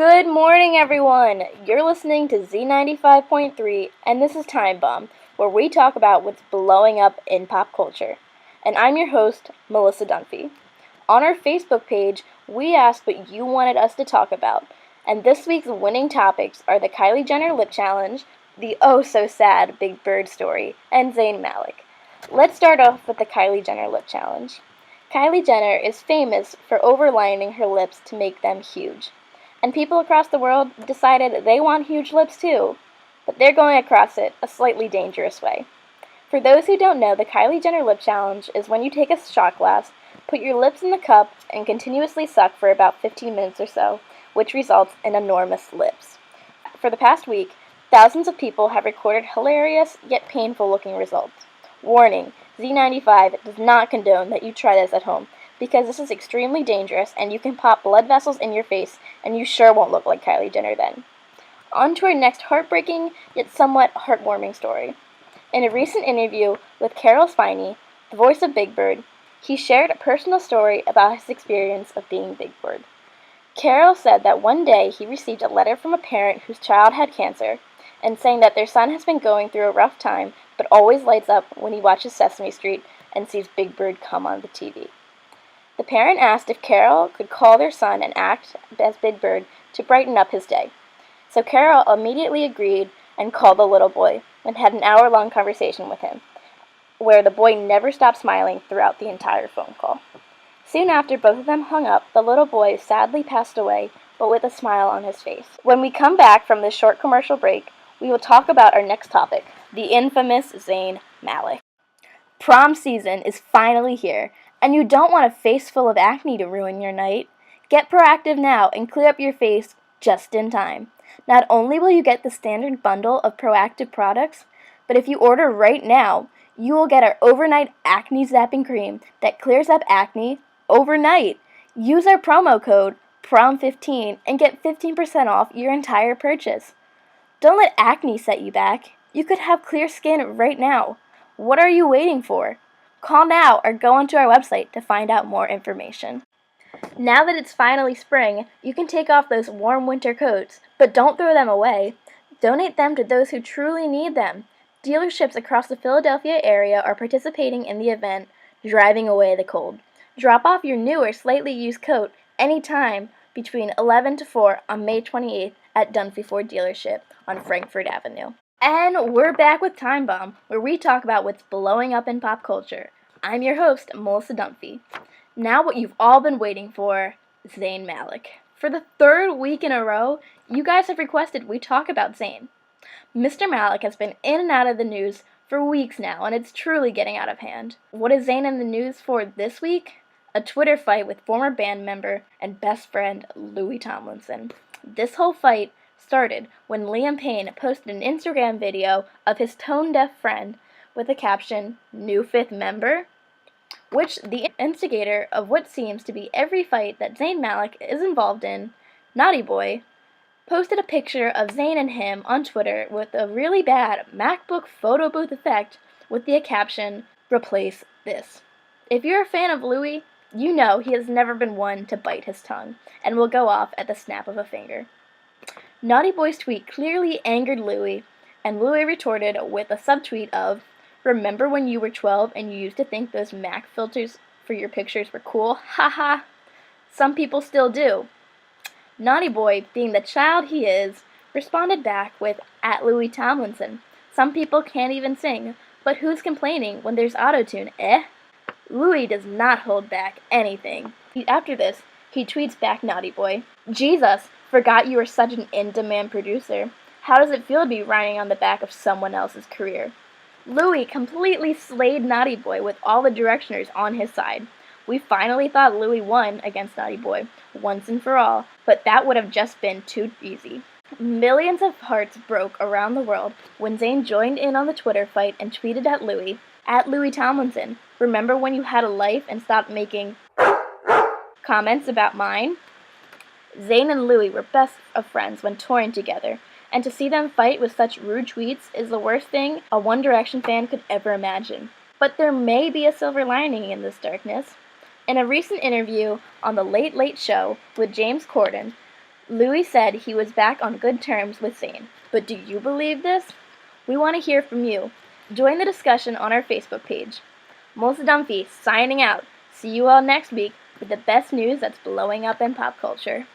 Good morning, everyone! You're listening to Z95.3, and this is Time Bomb, where we talk about what's blowing up in pop culture. And I'm your host, Melissa Dunphy. On our Facebook page, we asked what you wanted us to talk about, and this week's winning topics are the Kylie Jenner lip challenge, the oh-so-sad Big Bird story, and Zayn Malik. Let's start off with the Kylie Jenner lip challenge. Kylie Jenner is famous for overlining her lips to make them huge. And people across the world decided they want huge lips too, but they're going across it a slightly dangerous way. For those who don't know, the Kylie Jenner lip challenge is when you take a shot glass, put your lips in the cup, and continuously suck for about 15 minutes or so, which results in enormous lips. For the past week, thousands of people have recorded hilarious yet painful looking results. Warning, Z95 does not condone that you try this at home, because this is extremely dangerous and you can pop blood vessels in your face and you sure won't look like Kylie Jenner then. On to our next heartbreaking yet somewhat heartwarming story. In a recent interview with Carol Spiney, the voice of Big Bird, he shared a personal story about his experience of being Big Bird. Carol said that one day he received a letter from a parent whose child had cancer and saying that their son has been going through a rough time but always lights up when he watches Sesame Street and sees Big Bird come on the TV. The parent asked if Carol could call their son and act as Big Bird to brighten up his day. So Carol immediately agreed and called the little boy and had an hour-long conversation with him, where the boy never stopped smiling throughout the entire phone call. Soon after both of them hung up, the little boy sadly passed away, but with a smile on his face. When we come back from this short commercial break, we will talk about our next topic, the infamous Zayn Malik. Prom season is finally here, and you don't want a face full of acne to ruin your night. Get proactive now and clear up your face just in time. Not only will you get the standard bundle of Proactive products, but if you order right now, you will get our overnight acne zapping cream that clears up acne overnight. Use our promo code PROM15 and get 15% off your entire purchase. Don't let acne set you back. You could have clear skin right now. What are you waiting for? Call now or go onto our website to find out more information. Now that it's finally spring, you can take off those warm winter coats, but don't throw them away. Donate them to those who truly need them. Dealerships across the Philadelphia area are participating in the event, Driving Away the Cold. Drop off your new or slightly used coat anytime between 11 to 4 on May 28th at Dunphy Ford Dealership on Frankfort Avenue. And we're back with Time Bomb, where we talk about what's blowing up in pop culture. I'm your host, Melissa Dunphy. Now what you've all been waiting for, Zayn Malik. For the third week in a row, you guys have requested we talk about Zayn. Mr. Malik has been in and out of the news for weeks now, and it's truly getting out of hand. What is Zayn in the news for this week? A Twitter fight with former band member and best friend Louis Tomlinson. This whole fight started when Liam Payne posted an Instagram video of his tone-deaf friend with the caption, "New fifth member?" which the instigator of what seems to be every fight that Zayn Malik is involved in, Naughty Boy, posted a picture of Zayn and him on Twitter with a really bad MacBook photo booth effect with the caption, "Replace this." If you're a fan of Louis, you know he has never been one to bite his tongue and will go off at the snap of a finger. Naughty Boy's tweet clearly angered Louis, and Louis retorted with a subtweet of, "Remember when you were 12 and you used to think those Mac filters for your pictures were cool? Haha. Some people still do." Naughty Boy, being the child he is, responded back with, "@Louis Tomlinson. Some people can't even sing, but who's complaining when there's autotune, eh?" Louis does not hold back anything. After this, he tweets back Naughty Boy, "Jesus, forgot you were such an in-demand producer. How does it feel to be riding on the back of someone else's career?" Louis completely slayed Naughty Boy with all the Directioners on his side. We finally thought Louis won against Naughty Boy, once and for all, but that would have just been too easy. Millions of hearts broke around the world when Zayn joined in on the Twitter fight and tweeted at Louis Tomlinson, "Remember when you had a life and stopped making comments about mine?" Zayn and Louis were best of friends when touring together, and to see them fight with such rude tweets is the worst thing a One Direction fan could ever imagine. But there may be a silver lining in this darkness. In a recent interview on The Late Late Show with James Corden, Louis said he was back on good terms with Zayn. But do you believe this? We want to hear from you. Join the discussion on our Facebook page. Melissa Dunphy signing out. See you all next week with the best news that's blowing up in pop culture.